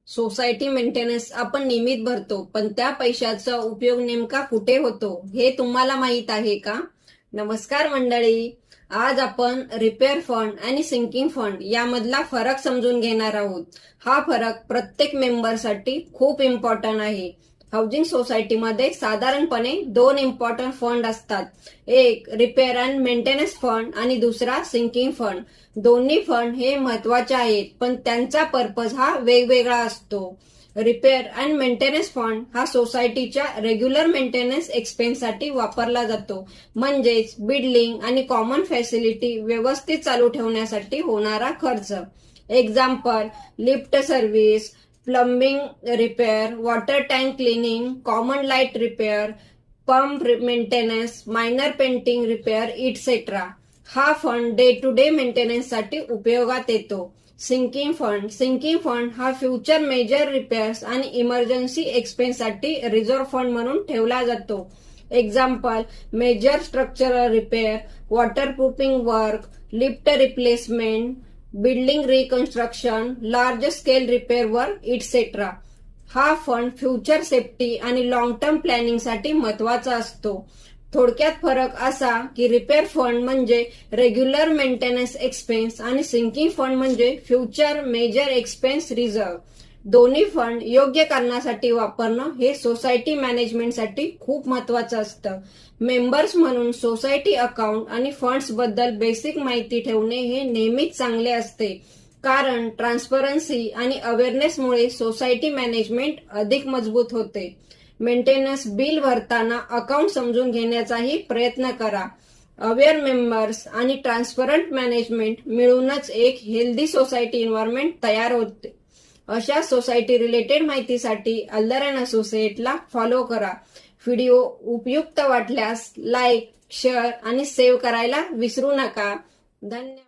Society maintenance आपण नियमित भरतो, पण त्या पैशाचा उपयोग नेमका कुठे होतो हे तुम्हाला माहित आहे का? नमस्कार मंडळी, आज आपण रिपेअर फंड आणि सिंकिंग फंड यामधला फरक समजून घेणार आहोत. हा फरक प्रत्येक मेंबरसाठी खूप इम्पॉर्टंट आहे. हाऊसिंग सोसायटीमध्ये साधारणपणे 2 इम्पॉर्टंट फंड असतात. एक रिपेअर अँड मेंटेनन्स फंड आणि दुसरा सिंकिंग फंड. दोन्ही फंड हे महत्वाचे आहेत, पण त्यांचा पर्पज हा वेगवेगळा असतो. रिपेअर अँड मेंटेनन्स फंड हा सोसायटीच्या रेग्युलर मेंटेनन्स एक्सपेन्ससाठी वापरला जातो, म्हणजेच बिल्डिंग आणि कॉमन फॅसिलिटी व्यवस्थित चालू ठेवण्यासाठी होणारा खर्च. Example, lift service, plumbing repair, water tank cleaning, common light repair, pump maintenance, minor painting repair etcetera. हा फंड डे टू डे मेंटेनन्ससाठी उपयोगात येतो. सिंकिंग फंड हा फ्युचर मेजर रिपेअर्स आणि इमर्जन्सी एक्सपेन्ससाठी रिझर्व्ह फंड म्हणून ठेवला जातो. Example, major structural repair, waterproofing work, lift replacement, building reconstruction, large scale repair work etcetera. हा फंड फ्युचर सेफ्टी आणि लॉंग टर्म प्लॅनिंगसाठी महत्वाचा असतो. थोडक्यात फरक असा की रिपेअर फंड म्हणजे रेग्युलर मेंटेनन्स एक्सपेन्स आणि सिंकिंग फंड म्हणजे फ्युचर मेजर एक्सपेन्स रिझर्व्ह. दोन्ही फंड योग्य कारणासाठी वापरणं हे सोसायटी मॅनेजमेंटसाठी खूप महत्वाचं असतं. मेंबर्स म्हणून सोसायटी अकाउंट आणि फंड्स बद्दल बेसिक माहिती ठेवणे हे नेहमीच चांगले असते, कारण ट्रान्सपरन्सी आणि अवेअरनेसमुळे सोसायटी मॅनेजमेंट अधिक मजबूत होते. मेंटेनन्स बिल भरताना अकाउंट समजून घेण्याचाही प्रयत्न करा. अवेअर मेंबर्स आणि ट्रान्सपरंट मॅनेजमेंट मिळूनच एक हेल्दी सोसायटी एन्व्हायरमेंट तयार होते. अशा सोसायटी रिलेटेड माहितीसाठी अल्दर अँड असोसिएटला फॉलो करा. व्हिडिओ उपयुक्त वाटल्यास लाईक, शेअर आणि सेव्ह करायला विसरू नका. धन्यवाद.